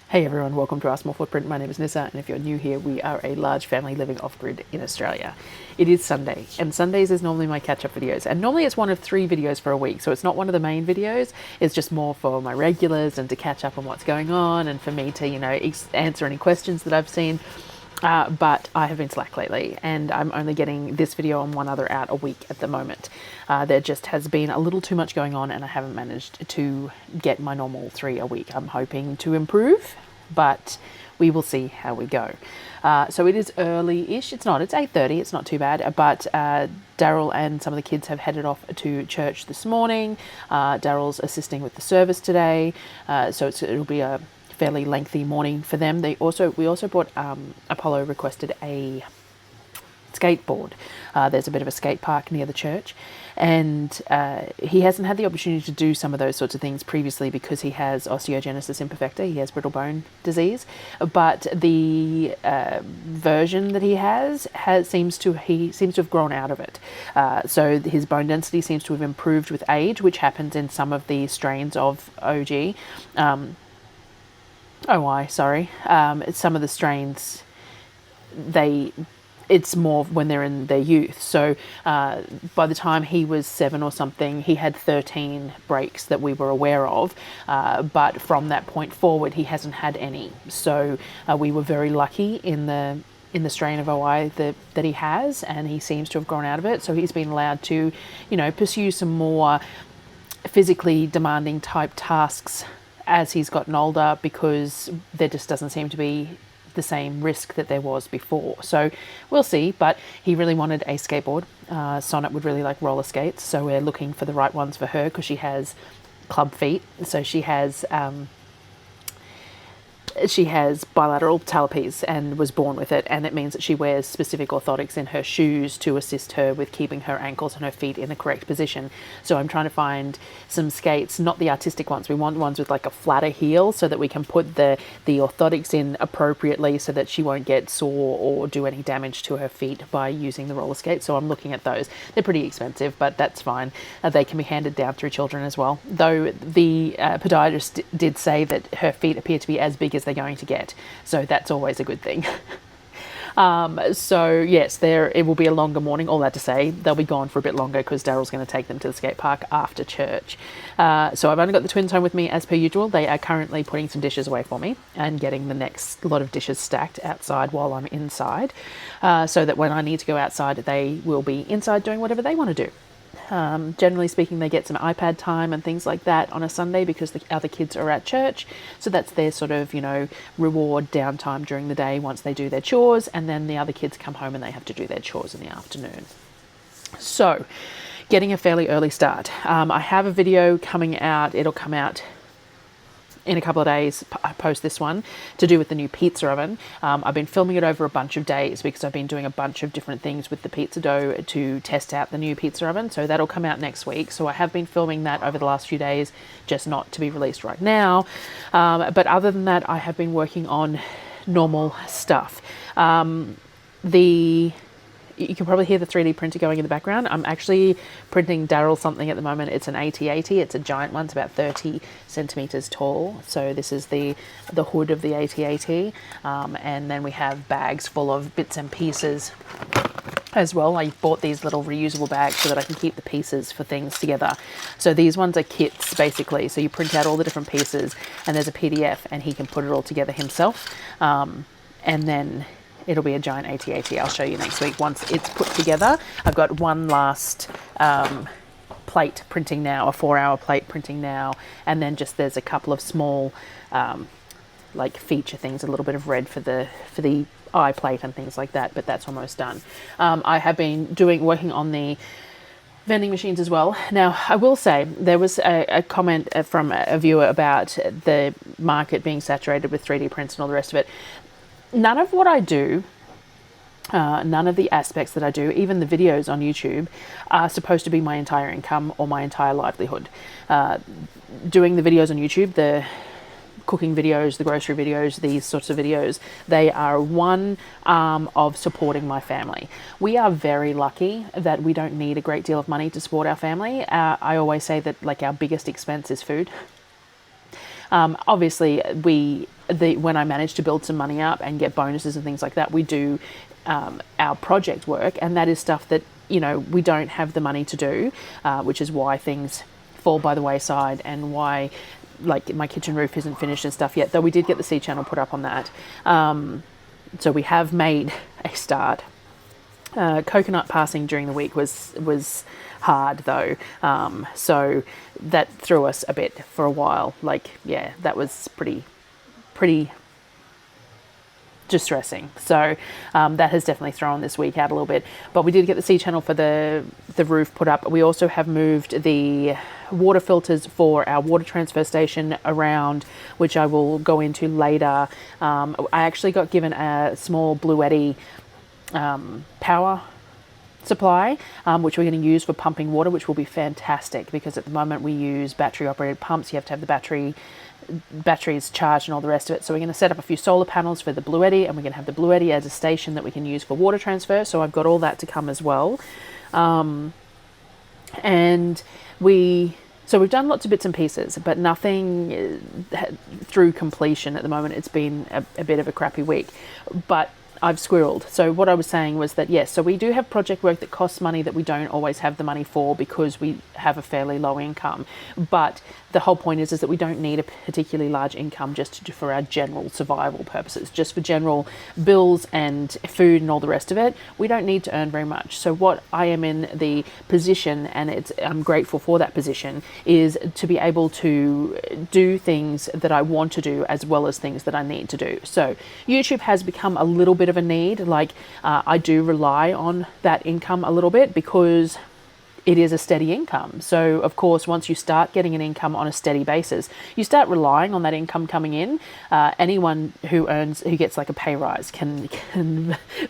Hey everyone, welcome to Our Small Footprint. My name is Nyssa, and if you're new here, we are a large family living off-grid in Australia. It is Sunday, and Sundays is normally my catch-up videos, and normally it's one of 3 videos for a week, so it's not one of the main videos. It's just more for my regulars and to catch up on what's going on, and for me to, answer any questions that I've seen. But I have been slack lately, and I'm only getting this video and one other out a week at the moment. There just has been a little too much going on, and I haven't managed to get my normal 3 a week. I'm hoping to improve, but we will see how we go. So it is early-ish. It's 8:30. It's not too bad. But Darryl and some of the kids have headed off to church this morning. Darryl's assisting with the service today, so it'll be a fairly lengthy morning for them. We also bought Apollo requested a skateboard. There's a bit of a skate park near the church, and he hasn't had the opportunity to do some of those sorts of things previously because he has osteogenesis imperfecta. He has brittle bone disease, but the version that he seems to have grown out of it. So his bone density seems to have improved with age, which happens in some of the strains of some of the strains, it's more when they're in their youth. So by the time he was 7 or something, he had 13 breaks that we were aware of. But from that point forward, he hasn't had any. So we were very lucky in the strain of OI that he has, and he seems to have grown out of it. So he's been allowed to, pursue some more physically demanding type tasks as he's gotten older, because there just doesn't seem to be the same risk that there was before. So we'll see, but he really wanted a skateboard. Sonnet would really like roller skates, so we're looking for the right ones for her because she has club feet. So she has bilateral talipes and was born with it, and it means that she wears specific orthotics in her shoes to assist her with keeping her ankles and her feet in the correct position. So I'm trying to find some skates, not the artistic ones. We want ones with like a flatter heel so that we can put the orthotics in appropriately so that she won't get sore or do any damage to her feet by using the roller skates. So I'm looking at those. They're pretty expensive, but that's fine. They can be handed down through children as well, though the podiatrist did say that her feet appear to be as big as they're going to get, so that's always a good thing. So yes, it will be a longer morning. All that to say, they'll be gone for a bit longer because Darryl's going to take them to the skate park after church. So I've only got the twins home with me as per usual. They are currently putting some dishes away for me and getting the next lot of dishes stacked outside while I'm inside, so that when I need to go outside, they will be inside doing whatever they want to do. Generally speaking, they get some iPad time and things like that on a Sunday because the other kids are at church. So that's their sort of, reward downtime during the day once they do their chores, and then the other kids come home and they have to do their chores in the afternoon. So getting a fairly early start. I have a video coming out. It'll come out in a couple of days. I post this one to do with the new pizza oven. I've been filming it over a bunch of days because I've been doing a bunch of different things with the pizza dough to test out the new pizza oven. So that'll come out next week. So I have been filming that over the last few days, just not to be released right now. But other than that, I have been working on normal stuff. You can probably hear the 3D printer going in the background. I'm actually printing Darryl something at the moment. It's an AT-AT. It's a giant one. It's about 30 centimeters tall. So this is the hood of the AT-AT. And then we have bags full of bits and pieces as well. I bought these little reusable bags so that I can keep the pieces for things together. So these ones are kits basically. So you print out all the different pieces and there's a PDF and he can put it all together himself. And then it'll be a giant AT-AT. I'll show you next week once it's put together. I've got one last plate printing now, a 4-hour plate printing now, and then just there's a couple of small like feature things, a little bit of red for the eye plate and things like that, but that's almost done. I have been working on the vending machines as well. Now, I will say there was a comment from a viewer about the market being saturated with 3D prints and all the rest of it. None of what I do, none of the aspects that I do, even the videos on YouTube, are supposed to be my entire income or my entire livelihood. Doing the videos on YouTube, the cooking videos, the grocery videos, these sorts of videos, they are one arm of supporting my family. We are very lucky that we don't need a great deal of money to support our family. I always say that like our biggest expense is food. Obviously, we when I manage to build some money up and get bonuses and things like that, we do our project work, and that is stuff that, you know, we don't have the money to do, which is why things fall by the wayside and why, like, my kitchen roof isn't finished and stuff yet, though we did get the C channel put up on that. So we have made a start. Coconut passing during the week was hard though, so that threw us a bit for a while. Like, yeah, that was pretty distressing. So that has definitely thrown this week out a little bit, but we did get the C channel for the roof put up. We also have moved the water filters for our water transfer station around, which I will go into later. I actually got given a small Bluetti power supply, which we're going to use for pumping water, which will be fantastic, because at the moment we use battery operated pumps. You have to have the batteries charged and all the rest of it. So we're going to set up a few solar panels for the Bluetti, and we're going to have the Bluetti as a station that we can use for water transfer. So I've got all that to come as well. And so we've done lots of bits and pieces, but nothing through completion at the moment. It's been a bit of a crappy week, but I've squirreled. So what I was saying was that, yes, so we do have project work that costs money that we don't always have the money for because we have a fairly low income. But the whole point is that we don't need a particularly large income just for our general survival purposes, just for general bills and food and all the rest of it. We don't need to earn very much. So what I am in the position, and I'm grateful for that position, is to be able to do things that I want to do as well as things that I need to do. So YouTube has become a little bit of a need. Like, I do rely on that income a little bit because it is a steady income. So of course, once you start getting an income on a steady basis, you start relying on that income coming in. Anyone who gets like a pay rise can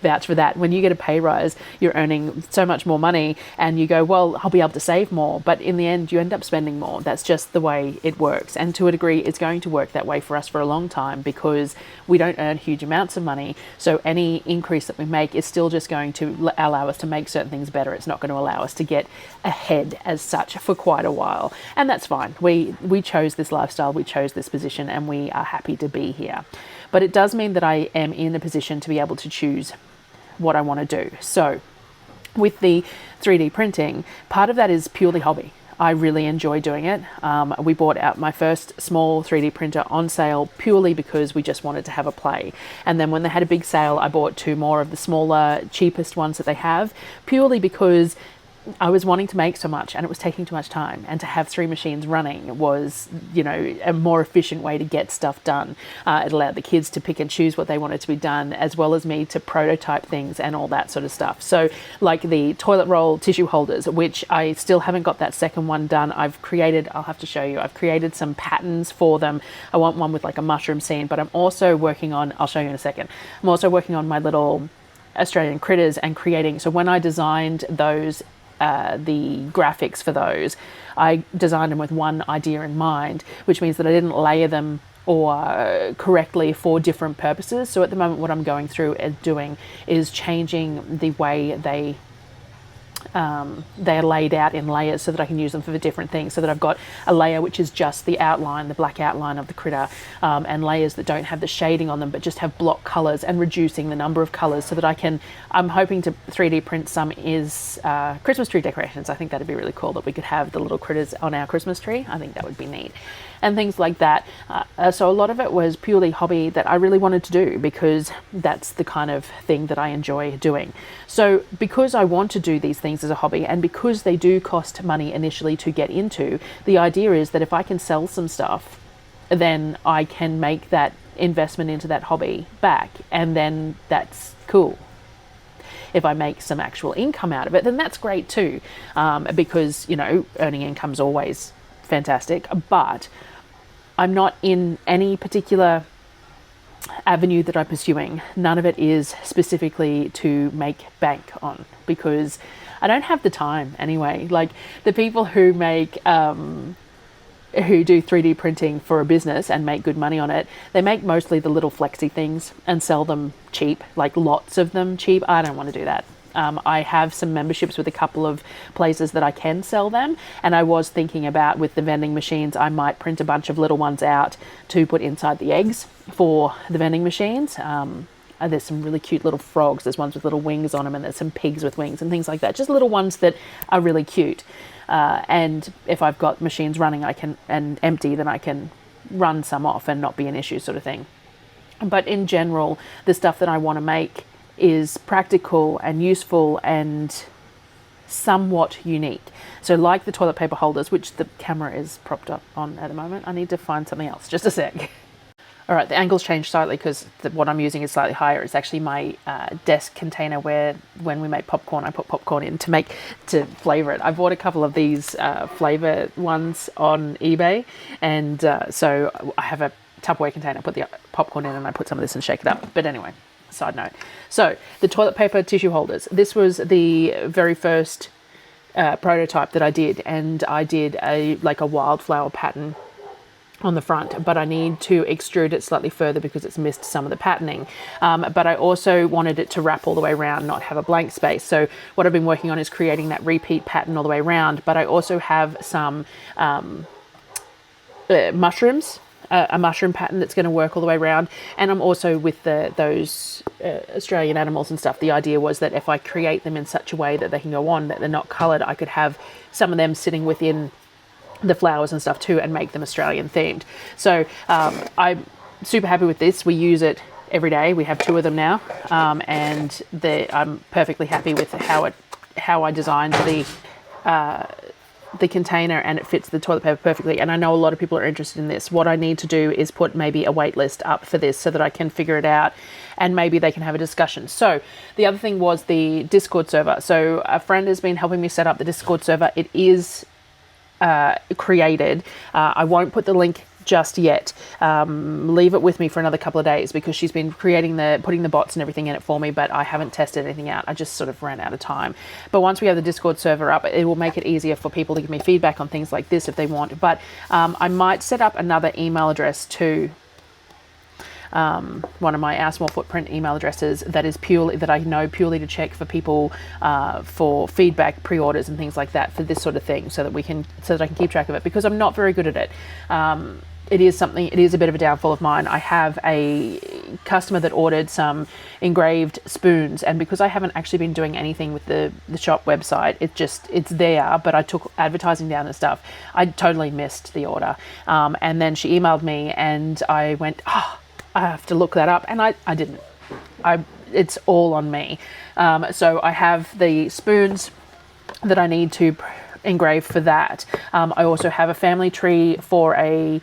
vouch for that. When you get a pay rise, you're earning so much more money and you go, well, I'll be able to save more. But in the end, you end up spending more. That's just the way it works. And to a degree, it's going to work that way for us for a long time because we don't earn huge amounts of money. So any increase that we make is still just going to allow us to make certain things better. It's not going to allow us to get ahead as such for quite a while, and that's fine. We chose this lifestyle, we chose this position, and we are happy to be here. But it does mean that I am in a position to be able to choose what I want to do. So with the 3D printing, part of that is purely hobby. I really enjoy doing it. We bought out my first small 3D printer on sale purely because we just wanted to have a play. And then when they had a big sale, I bought 2 more of the smaller, cheapest ones that they have, purely because I was wanting to make so much and it was taking too much time, and to have 3 machines running was, you know, a more efficient way to get stuff done. It allowed the kids to pick and choose what they wanted to be done, as well as me to prototype things and all that sort of stuff. So like the toilet roll tissue holders, which I still haven't got that second one done. I'll have to show you, I've created some patterns for them. I want one with like a mushroom scene, but I'm also working on, I'll show you in a second, I'm also working on my little Australian critters and creating. So when I designed those, the graphics for those, I designed them with one idea in mind, which means that I didn't layer them or correctly for different purposes. So at the moment, what I'm going through and doing is changing the way they're laid out in layers so that I can use them for different things, so that I've got a layer which is just the outline, the black outline of the critter, and layers that don't have the shading on them but just have block colors, and reducing the number of colors so that I'm hoping to 3D print some Christmas tree decorations. I think that'd be really cool, that we could have the little critters on our Christmas tree. I think that would be neat. And things like that. So a lot of it was purely hobby that I really wanted to do because that's the kind of thing that I enjoy doing. So because I want to do these things as a hobby, and because they do cost money initially to get into, the idea is that if I can sell some stuff, then I can make that investment into that hobby back, and then that's cool. If I make some actual income out of it, then that's great too, because, you know, earning income's always fantastic. But I'm not in any particular avenue that I'm pursuing. None of it is specifically to make bank on, because I don't have the time anyway. Like the people who make who do 3D printing for a business and make good money on it, they make mostly the little flexi things and sell them cheap, like lots of them cheap. I don't want to do that. I have some memberships with a couple of places that I can sell them, and I was thinking about, with the vending machines, I might print a bunch of little ones out to put inside the eggs for the vending machines. And there's some really cute little frogs. There's ones with little wings on them, and there's some pigs with wings and things like that. Just little ones that are really cute. And if I've got machines running, and empty, then I can run some off and not be an issue, sort of thing. But in general, the stuff that I want to make is practical and useful and somewhat unique. So like the toilet paper holders, which the camera is propped up on at the moment. I need to find something else. Just a sec. All right, the angle's changed slightly because what I'm using is slightly higher. It's actually my desk container where, when we make popcorn, I put popcorn in to flavour it. I bought a couple of these flavour ones on eBay, and so I have a Tupperware container. I put the popcorn in, and I put some of this and shake it up. But anyway, side note. So the toilet paper tissue holders. This was the very first prototype that I did, and I did a wildflower pattern on the front, but I need to extrude it slightly further because it's missed some of the patterning. But I also wanted it to wrap all the way around, not have a blank space. So what I've been working on is creating that repeat pattern all the way around, but I also have some mushrooms, a mushroom pattern that's going to work all the way around. And I'm also with those Australian animals and stuff. The idea was that if I create them in such a way that they can go on, that they're not coloured, I could have some of them sitting within the flowers and stuff too, and make them Australian themed. So I'm super happy with this. We use it every day. We have 2 of them now, and I'm perfectly happy with how I designed the container, and it fits the toilet paper perfectly. And I know a lot of people are interested in this. What I need to do is put maybe a wait list up for this so that I can figure it out, and maybe they can have a discussion. So the other thing was the Discord server. So a friend has been helping me set up the Discord server. It is created. I won't put the link just yet. Leave it with me for another couple of days, because she's been putting the bots and everything in it for me, but I haven't tested anything out. I just sort of ran out of time. But once we have the Discord server up, it will make it easier for people to give me feedback on things like this if they want. But I might set up another email address to one of my Our Small Footprint email addresses that I know purely to check for people for feedback, pre-orders and things like that, for this sort of thing, so that I can keep track of it, because I'm not very good at it. It is a bit of a downfall of mine. I have a customer that ordered some engraved spoons, and because I haven't actually been doing anything with the shop website, it's there, but I took advertising down and stuff. I totally missed the order. And then she emailed me, and I went, I have to look that up, and I didn't. It's all on me. So I have the spoons that I need to engrave for that. I also have a family tree for a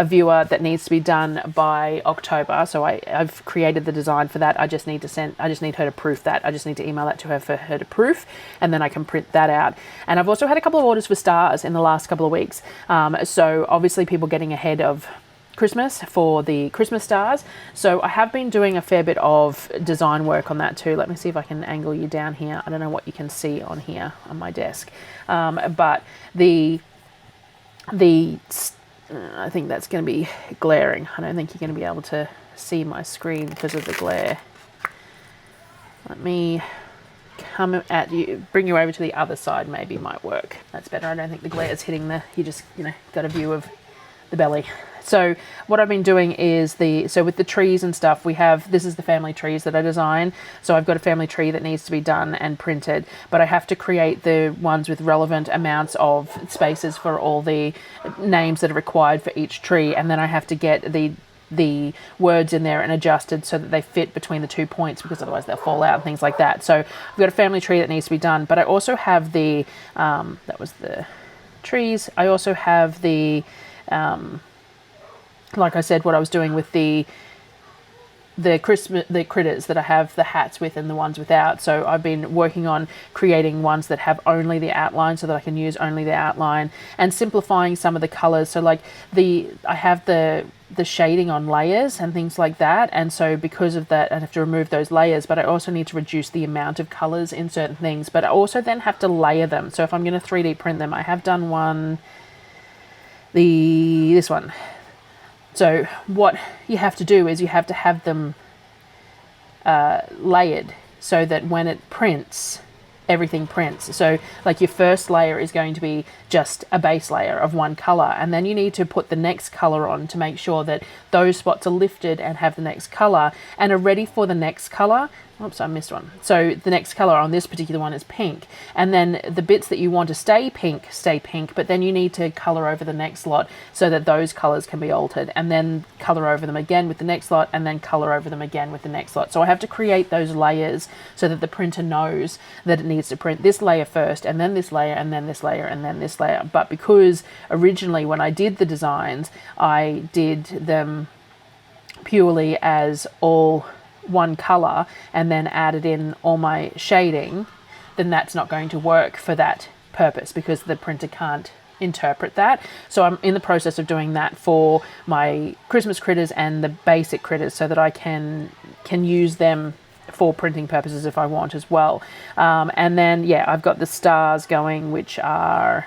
viewer that needs to be done by October. So I've created the design for that. I just need her to proof that. I just need to email that to her for her to proof, and then I can print that out. And I've also had a couple of orders for stars in the last couple of weeks. So obviously people getting ahead of Christmas for the Christmas stars. So I have been doing a fair bit of design work on that too. Let me see if I can angle you down here. I don't know what you can see on here on my desk. But I think that's going to be glaring. I don't think you're going to be able to see my screen because of the glare. Let me come at you, bring you over to the other side, maybe might work. That's better. I don't think the glare is hitting you just, got a view of the belly. So what I've been doing is with the trees and stuff, this is the family trees that I design. So I've got a family tree that needs to be done and printed, but I have to create the ones with relevant amounts of spaces for all the names that are required for each tree. And then I have to get the words in there and adjusted so that they fit between the 2 points, because otherwise they'll fall out and things like that. So I've got a family tree that needs to be done, but I also have that was the trees. I also have like I said, what I was doing with the critters that I have the hats with and the ones without. So I've been working on creating ones that have only the outline, so that I can use only the outline, and simplifying some of the colors. So like I have the shading on layers and things like that, and so because of that I have to remove those layers, but I also need to reduce the amount of colors in certain things, but I also then have to layer them. So if I'm going to 3D print them, I have done this one. So what you have to do is you have to have them layered so that when it prints, everything prints. So like your first layer is going to be just a base layer of one color, and then you need to put the next color on to make sure that those spots are lifted and have the next color and are ready for the next color. Oops, I missed one. So the next color on this particular one is pink, and then the bits that you want to stay pink, but then you need to color over the next lot so that those colors can be altered, and then color over them again with the next lot, and then color over them again with the next lot. So I have to create those layers so that the printer knows that it needs to print this layer first, and then this layer, and then this layer, and then this layer. But because originally when I did the designs, I did them purely as all one color and then added in all my shading, then that's not going to work for that purpose because the printer can't interpret that. So I'm in the process of doing that for my Christmas critters and the basic critters so that I can use them for printing purposes if I want as well. And then yeah, I've got the stars going, which are,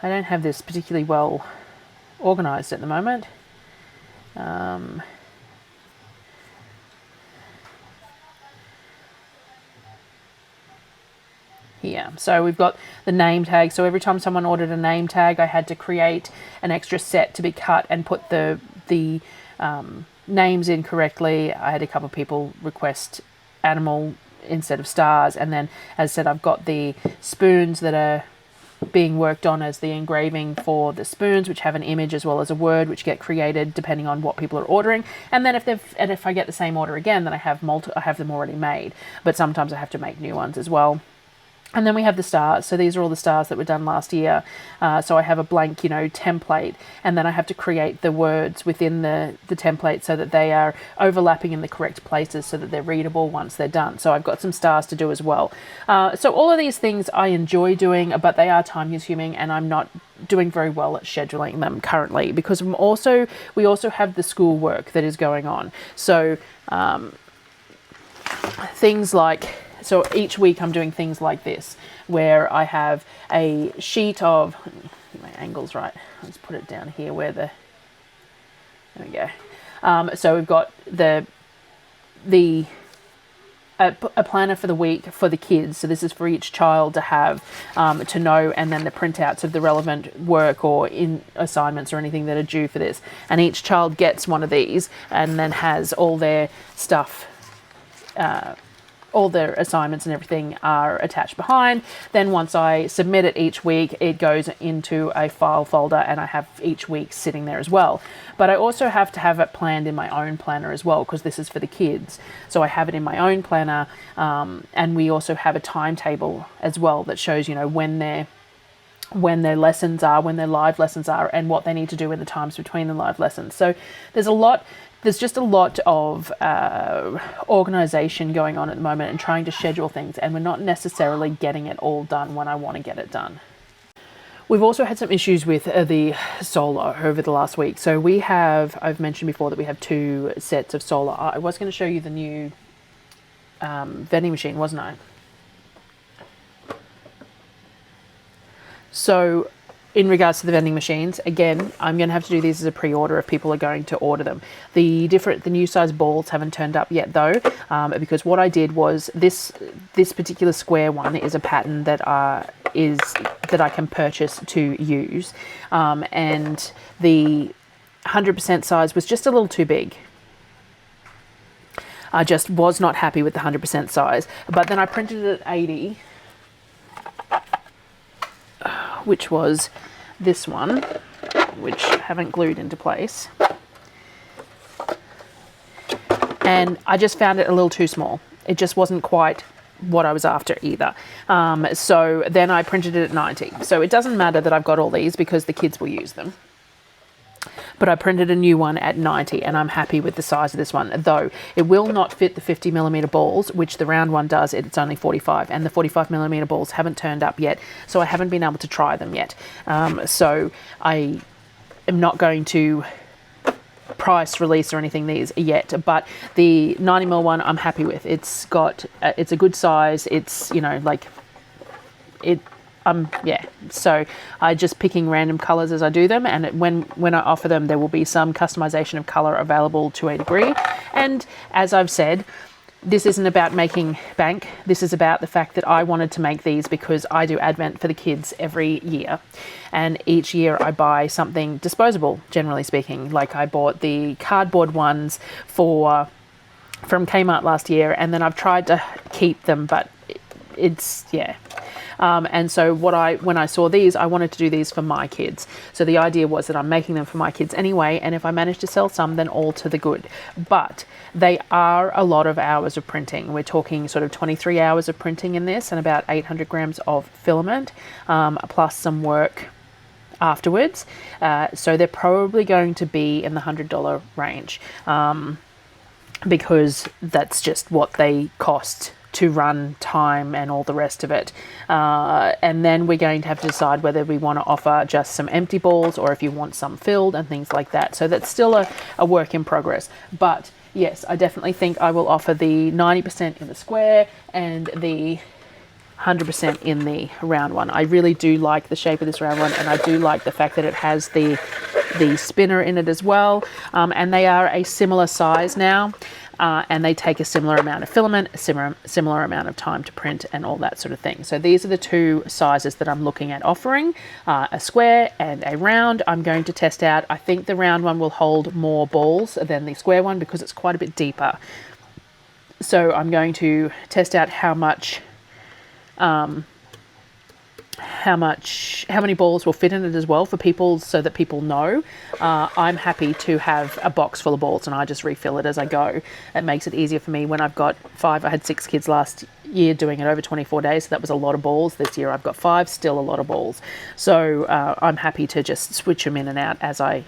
I don't have this particularly well organized at the moment. Here. So we've got the name tag. So every time someone ordered a name tag, I had to create an extra set to be cut and put the names in correctly. I had a couple of people request animal instead of stars. And then, as I said, I've got the spoons that are being worked on as the engraving for the spoons, which have an image as well as a word, which get created depending on what people are ordering. And then if I get the same order again, then I have them already made. But sometimes I have to make new ones as well. And then we have the stars. So these are all the stars that were done last year. So I have a blank, template, and then I have to create the words within the template so that they are overlapping in the correct places so that they're readable once they're done. So I've got some stars to do as well. So all of these things I enjoy doing, but they are time consuming, and I'm not doing very well at scheduling them currently because we also have the school work that is going on. So things like, so each week I'm doing things like this, where I have a sheet of, my angle's right, let's put it down here where there we go. So we've got a planner for the week for the kids. So this is for each child to have, to know, and then the printouts of the relevant work or in assignments or anything that are due for this. And each child gets one of these and then has all their stuff, all their assignments and everything are attached behind. Then once I submit it each week, it goes into a file folder and I have each week sitting there as well. But I also have to have it planned in my own planner as well, because this is for the kids. So I have it in my own planner, and we also have a timetable as well that shows, when their lessons are, when their live lessons are, and what they need to do in the times between the live lessons. So there's just a lot of organization going on at the moment and trying to schedule things, and we're not necessarily getting it all done when I want to get it done. We've also had some issues with the solar over the last week. So I've mentioned before that we have 2 sets of solar. I was going to show you the new vending machine, wasn't I? So in regards to the vending machines, again, I'm going to have to do these as a pre-order if people are going to order them. The new size balls haven't turned up yet though, because what I did was this particular square one is a pattern that I can purchase to use, and the 100% size was just a little too big. I just was not happy with the 100% size, but then I printed it at 80, which was this one, which I haven't glued into place. And I just found it a little too small. It just wasn't quite what I was after either. So then I printed it at 90. So it doesn't matter that I've got all these because the kids will use them. But I printed a new one at 90 and I'm happy with the size of this one, though it will not fit the 50mm balls, which the round one does. It's only 45, and the 45mm balls haven't turned up yet, so I haven't been able to try them yet. So I am not going to price release or anything these yet, but the 90mm one I'm happy with. It's a good size. It's, yeah, so I just picking random colors as I do them, and when I offer them, there will be some customization of color available to a degree. And as I've said, this isn't about making bank. This is about the fact that I wanted to make these because I do Advent for the kids every year. And each year I buy something disposable, generally speaking. Like I bought the cardboard ones from Kmart last year, and then I've tried to keep them, but it's, yeah. And so when I saw these, I wanted to do these for my kids. So the idea was that I'm making them for my kids anyway, and if I manage to sell some, then all to the good. But they are a lot of hours of printing. We're talking sort of 23 hours of printing in this and about 800 grams of filament, plus some work afterwards. So they're probably going to be in the $100 range, because that's just what they cost to run, time and all the rest of it. And then we're going to have to decide whether we want to offer just some empty balls or if you want some filled and things like that. So that's still a work in progress. But yes, I definitely think I will offer the 90% in the square and the 100% in the round one. I really do like the shape of this round one, and I do like the fact that it has the spinner in it as well. And they are a similar size now. And they take a similar amount of filament, a similar amount of time to print and all that sort of thing. So these are the two sizes that I'm looking at offering, a square and a round. I'm going to test out, I think the round one will hold more balls than the square one because it's quite a bit deeper. So I'm going to test out how many balls will fit in it as well for people, so that people know. I'm happy to have a box full of balls and I just refill it as I go. It makes it easier for me when I've got 5. I had 6 kids last year doing it over 24 days, so that was a lot of balls. This year I've got 5, still a lot of balls. So I'm happy to just switch them in and out as I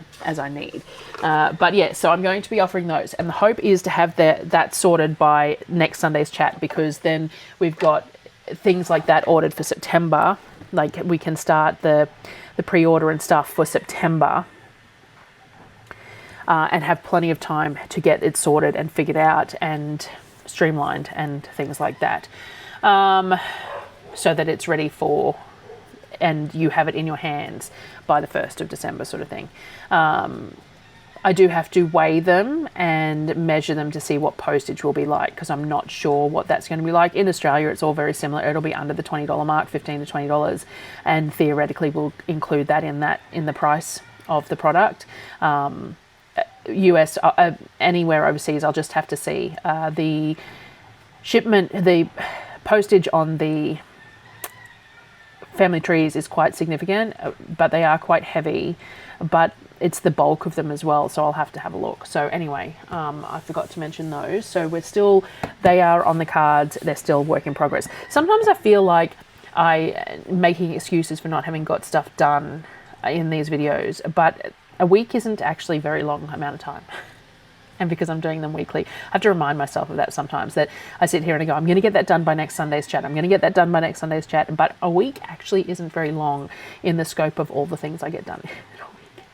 need. But yeah, so I'm going to be offering those, and the hope is to have that sorted by next Sunday's chat, because then we've got things like that ordered for September. Like we can start the pre-order and stuff for September, and have plenty of time to get it sorted and figured out and streamlined and things like that, so that it's ready for, and you have it in your hands by the 1st of December sort of thing. I do have to weigh them and measure them to see what postage will be like, because I'm not sure what that's going to be like. In Australia, it's all very similar. It'll be under the $20 mark, $15 to $20, and theoretically we'll include that in the price of the product. US, anywhere overseas, I'll just have to see. The shipment, the postage on the family trees is quite significant, but they are quite heavy, but it's the bulk of them as well, so I'll have to have a look. So anyway, I forgot to mention those. So they are on the cards, they're still work in progress. Sometimes I feel like I'm making excuses for not having got stuff done in these videos, but a week isn't actually a very long amount of time. And because I'm doing them weekly, I have to remind myself of that sometimes, that I sit here and I go, I'm going to get that done by next Sunday's chat. I'm going to get that done by next Sunday's chat. But a week actually isn't very long in the scope of all the things I get done in a week.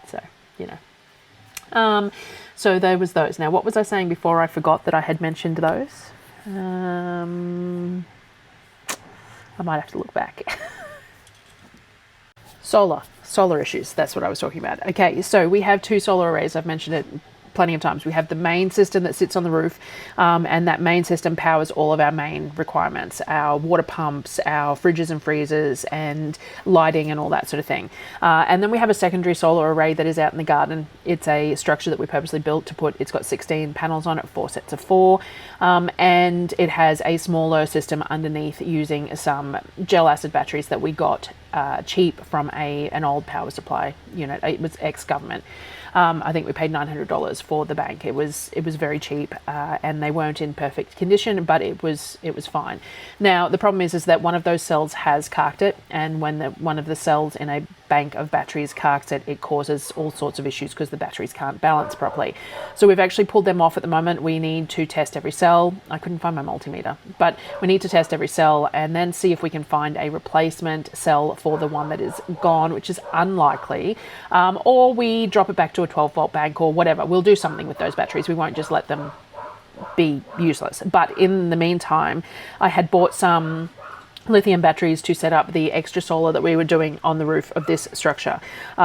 So, you know. So there was those. Now, what was I saying before I forgot that I had mentioned those? I might have to look back. Solar issues. That's what I was talking about. Okay, so we have 2 solar arrays. I've mentioned it plenty of times. We have the main system that sits on the roof, and that main system powers all of our main requirements, our water pumps, our fridges and freezers, and lighting and all that sort of thing. And then we have a secondary solar array that is out in the garden. It's a structure that we purposely built to put, it's got 16 panels on it, 4 sets of 4, and it has a smaller system underneath using some gel acid batteries that we got cheap from an old power supply unit. It was ex-government. I think we paid $900 for the bank. It was very cheap, and they weren't in perfect condition, but it was fine. Now the problem is that one of those cells has carked it, and when one of the cells in a bank of batteries carks it, it causes all sorts of issues because the batteries can't balance properly. So we've actually pulled them off at the moment. We need to test every cell. I couldn't find my multimeter, but we need to test every cell and then see if we can find a replacement cell for the one that is gone, which is unlikely, or we drop it back to a 12-volt bank or whatever. We'll do something with those batteries. We won't just let them be useless. But in the meantime, I had bought some lithium batteries to set up the extra solar that we were doing on the roof of this structure.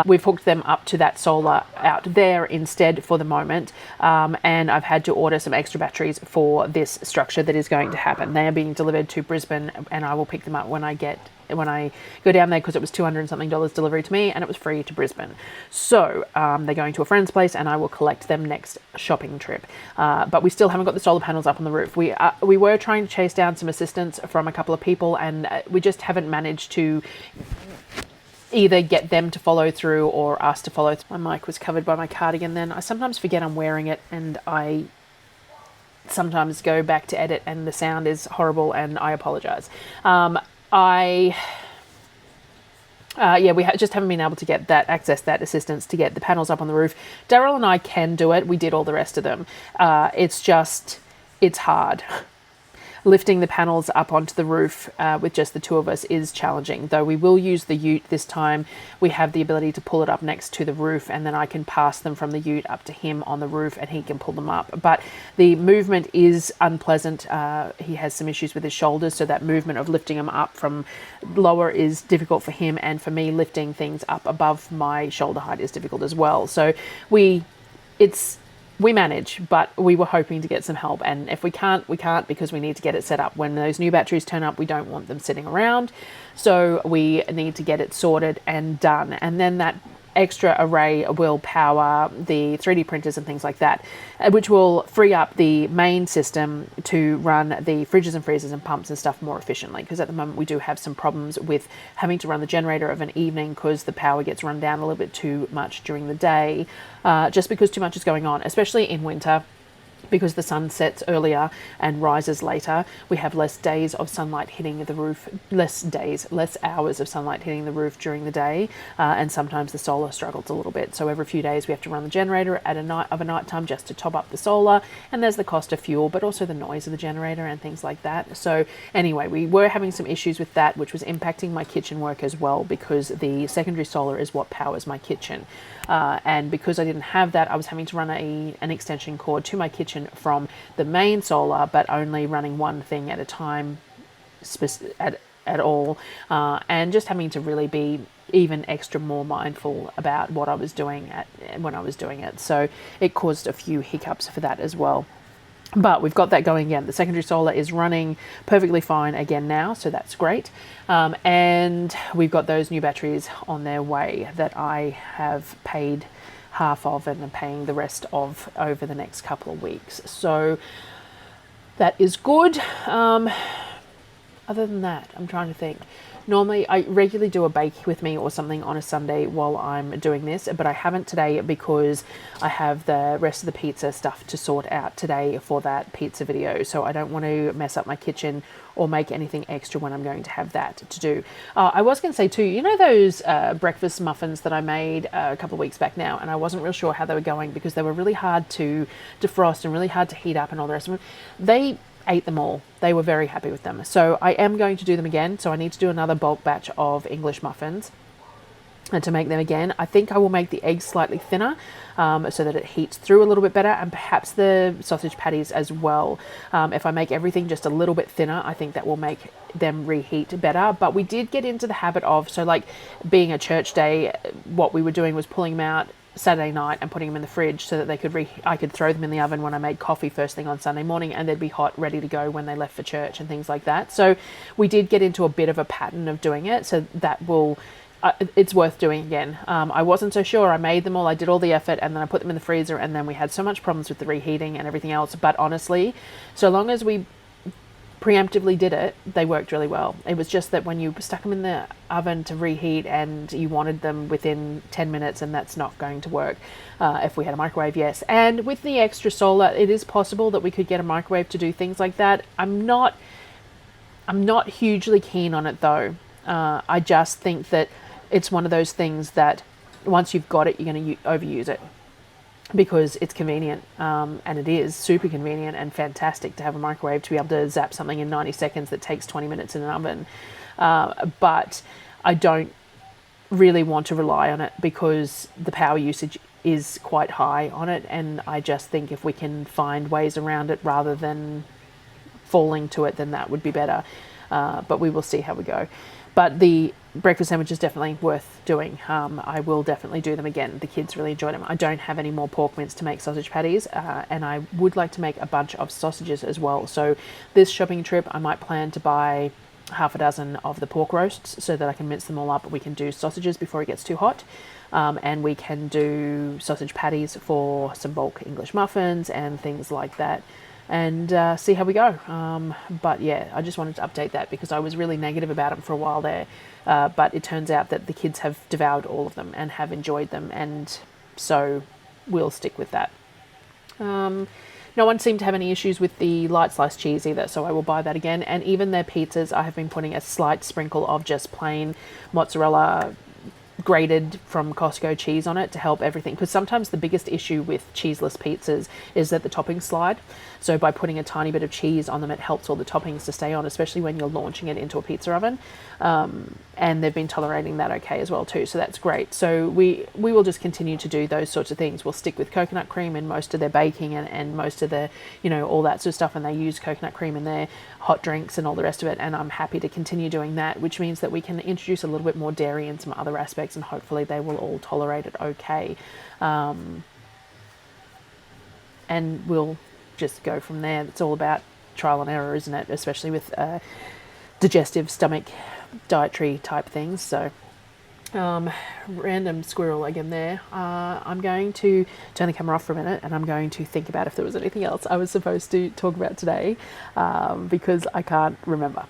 We've hooked them up to that solar out there instead for the moment, and I've had to order some extra batteries for this structure that is going to happen. They are being delivered to Brisbane, and I will pick them up when I go down there, because it was $200 and something delivery to me, and it was free to Brisbane. So they're going to a friend's place, and I will collect them next shopping trip. But we still haven't got the solar panels up on the roof. We were trying to chase down some assistance from a couple of people, and we just haven't managed to either get them to follow through or us to follow through. My mic was covered by my cardigan then. I sometimes forget I'm wearing it, and I sometimes go back to edit and the sound is horrible, and I apologize. We just haven't been able to get access that assistance to get the panels up on the roof. Darryl and I can do it. We did all the rest of them. It's hard. Lifting the panels up onto the roof with just the two of us is challenging, though we will use the ute this time. We have the ability to pull it up next to the roof, and then I can pass them from the ute up to him on the roof, and he can pull them up. But the movement is unpleasant. He has some issues with his shoulders, so that movement of lifting them up from lower is difficult for him, and for me, lifting things up above my shoulder height is difficult as well. So we manage, but we were hoping to get some help, and if we can't, we can't, because we need to get it set up. When those new batteries turn up, we don't want them sitting around, so we need to get it sorted and done, and then that extra array will power the 3D printers and things like that, which will free up the main system to run the fridges and freezers and pumps and stuff more efficiently, because at the moment we do have some problems with having to run the generator of an evening, because the power gets run down a little bit too much during the day, just because too much is going on, especially in winter. Because the sun sets earlier and rises later, we have less days of sunlight hitting the roof, less hours of sunlight hitting the roof during the day, and sometimes the solar struggles a little bit. So every few days we have to run the generator at a night time just to top up the solar, and there's the cost of fuel, but also the noise of the generator and things like that. So anyway, we were having some issues with that, which was impacting my kitchen work as well, because the secondary solar is what powers my kitchen. And because I didn't have that, I was having to run an extension cord to my kitchen from the main solar, but only running one thing at a time at all, and just having to really be even extra more mindful about what I was doing when I was doing it. So it caused a few hiccups for that as well. But we've got that going again. The secondary solar is running perfectly fine again now, so that's great. And we've got those new batteries on their way that I have paid half of and am paying the rest of over the next couple of weeks. So that is good. Other than that, I'm trying to think. Normally, I regularly do a bake with me or something on a Sunday while I'm doing this, but I haven't today because I have the rest of the pizza stuff to sort out today for that pizza video. So I don't want to mess up my kitchen or make anything extra when I'm going to have that to do. I was going to say too, you know those breakfast muffins that I made a couple of weeks back now, and I wasn't real sure how they were going because they were really hard to defrost and really hard to heat up and all the rest of them. They ate them all. They were very happy with them. So I am going to do them again. So I need to do another bulk batch of English muffins and to make them again. I think I will make the eggs slightly thinner so that it heats through a little bit better, and perhaps the sausage patties as well. If I make everything just a little bit thinner, I think that will make them reheat better. But we did get into the habit of, so like being a church day, what we were doing was pulling them out Saturday night and putting them in the fridge so that they could I could throw them in the oven when I made coffee first thing on Sunday morning, and they'd be hot, ready to go when they left for church and things like that. So we did get into a bit of a pattern of doing it, so that will it's worth doing again. I wasn't so sure. I made them all, I did all the effort, and then I put them in the freezer, and then we had so much problems with the reheating and everything else. But honestly, so long as we preemptively did it, they worked really well. It was just that when you stuck them in the oven to reheat and you wanted them within 10 minutes, and that's not going to work. If we had a microwave, yes. And with the extra solar, it is possible that we could get a microwave to do things like that. I'm not hugely keen on it though. I just think that it's one of those things that once you've got it, you're going to overuse it, because it's convenient, and it is super convenient and fantastic to have a microwave to be able to zap something in 90 seconds that takes 20 minutes in an oven. But I don't really want to rely on it because the power usage is quite high on it, and I just think if we can find ways around it rather than falling to it, then that would be better. but we will see how we go. But the breakfast sandwich is definitely worth doing. I will definitely do them again. The kids really enjoyed them. I don't have any more pork mince to make sausage patties, and I would like to make a bunch of sausages as well. So this shopping trip, I might plan to buy half a dozen of the pork roasts so that I can mince them all up. We can do sausages before it gets too hot, and we can do sausage patties for some bulk English muffins and things like that, and see how we go. But yeah, I just wanted to update that because I was really negative about them for a while there, but it turns out that the kids have devoured all of them and have enjoyed them, and so we'll stick with that. No one seemed to have any issues with the light sliced cheese either, so I will buy that again. And even their pizzas, I have been putting a slight sprinkle of just plain mozzarella grated from Costco cheese on it to help everything, because sometimes the biggest issue with cheeseless pizzas is that the toppings slide. So by putting a tiny bit of cheese on them, it helps all the toppings to stay on, especially when you're launching it into a pizza oven. And they've been tolerating that okay as well too, so that's great. So we will just continue to do those sorts of things. We'll stick with coconut cream in most of their baking and most of the, all that sort of stuff, and they use coconut cream in their hot drinks and all the rest of it, and I'm happy to continue doing that, which means that we can introduce a little bit more dairy and some other aspects, and hopefully they will all tolerate it okay. And we'll just go from there. It's all about trial and error, isn't it? Especially with digestive, stomach, dietary type things. So random squirrel again there. I'm going to turn the camera off for a minute, and I'm going to think about if there was anything else I was supposed to talk about today, because I can't remember.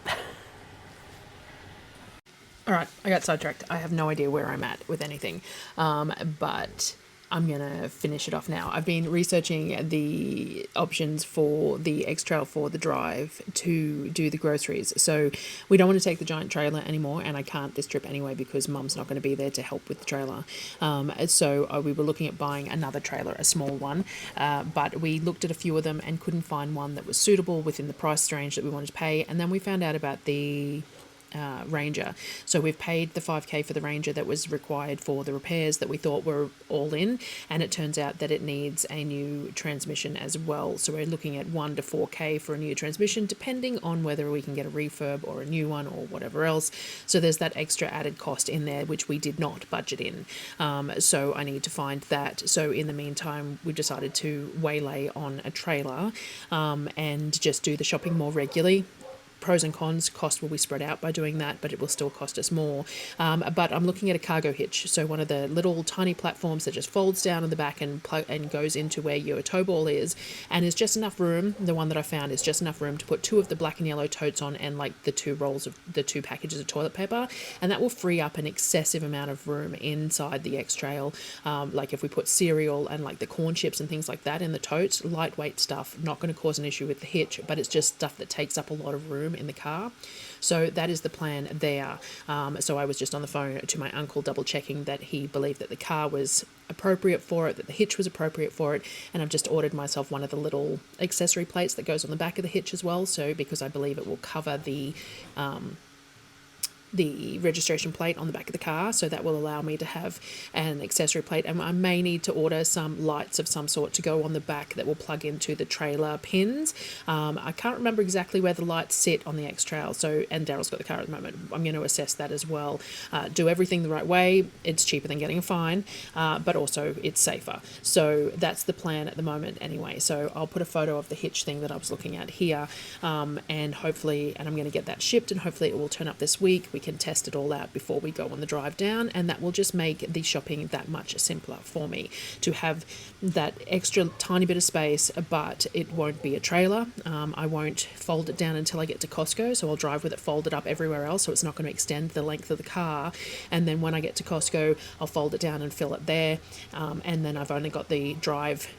All right, I got sidetracked. I have no idea where I'm at with anything, but I'm going to finish it off now. I've been researching the options for the X-Trail for the drive to do the groceries. So we don't want to take the giant trailer anymore, and I can't this trip anyway because Mum's not going to be there to help with the trailer. So we were looking at buying another trailer, a small one, but we looked at a few of them and couldn't find one that was suitable within the price range that we wanted to pay. And then we found out about the Ranger. So we've paid the 5k for the Ranger that was required for the repairs that we thought were all in, and it turns out that it needs a new transmission as well. So we're looking at 1 to 4k for a new transmission, depending on whether we can get a refurb or a new one or whatever else. So there's that extra added cost in there which we did not budget in. So I need to find that. So in the meantime, we decided to waylay on a trailer and just do the shopping more regularly. Pros and cons, cost will be spread out by doing that, but it will still cost us more. But I'm looking at a cargo hitch, so one of the little tiny platforms that just folds down in the back and goes into where your tow ball is, and is just enough room. The one that I found is just enough room to put 2 of the black and yellow totes on, and like the 2 packages of toilet paper, and that will free up an excessive amount of room inside the X-Trail. Like if we put cereal and like the corn chips and things like that in the totes, lightweight stuff, not going to cause an issue with the hitch, but it's just stuff that takes up a lot of room in the car. So that is the plan there. So I was just on the phone to my uncle double checking that he believed that the car was appropriate for it, that the hitch was appropriate for it, and I've just ordered myself one of the little accessory plates that goes on the back of the hitch as well, so because I believe it will cover the registration plate on the back of the car, so that will allow me to have an accessory plate. And I may need to order some lights of some sort to go on the back that will plug into the trailer pins. I can't remember exactly where the lights sit on the X-Trail, and Darryl's got the car at the moment. I'm going to assess that as well. Do everything the right way. It's cheaper than getting a fine, but also it's safer. So that's the plan at the moment anyway. So I'll put a photo of the hitch thing that I was looking at here, and hopefully, and I'm going to get that shipped, and hopefully it will turn up this week. We can test it all out before we go on the drive down, and that will just make the shopping that much simpler for me to have that extra tiny bit of space, but it won't be a trailer. I won't fold it down until I get to Costco, so I'll drive with it folded up everywhere else, so it's not going to extend the length of the car. And then when I get to Costco, I'll fold it down and fill it there, and then I've only got the drive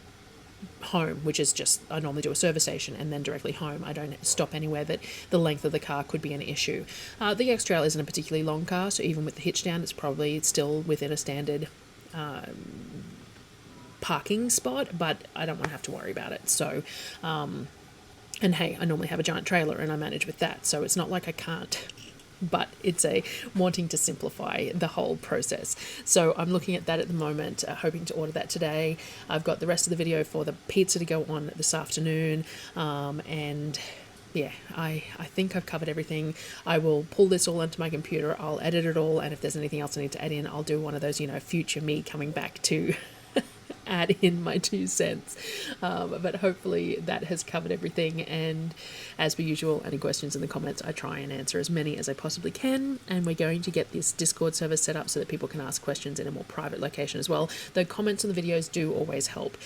home, which is just, I normally do a service station and then directly home. I don't stop anywhere that the length of the car could be an issue. The X-Trail isn't a particularly long car, so even with the hitch down, it's probably still within a standard parking spot, but I don't want to have to worry about it. So and hey, I normally have a giant trailer and I manage with that, so it's not like I can't, but it's a wanting to simplify the whole process. So I'm looking at that at the moment, hoping to order that today. I've got the rest of the video for the pizza to go on this afternoon, and yeah, I think I've covered everything. I will pull this all onto my computer, I'll edit it all, and if there's anything else I need to add in, I'll do one of those, you know, future me coming back to add in my 2 cents. But hopefully that has covered everything, and as per usual, any questions in the comments, I try and answer as many as I possibly can, and we're going to get this Discord server set up so that people can ask questions in a more private location as well. The comments on the videos do always help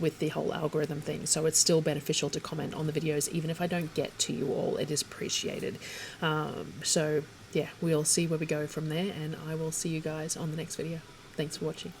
with the whole algorithm thing, so it's still beneficial to comment on the videos. Even if I don't get to you all, it is appreciated. So yeah, we'll see where we go from there, and I will see you guys on the next video. Thanks for watching.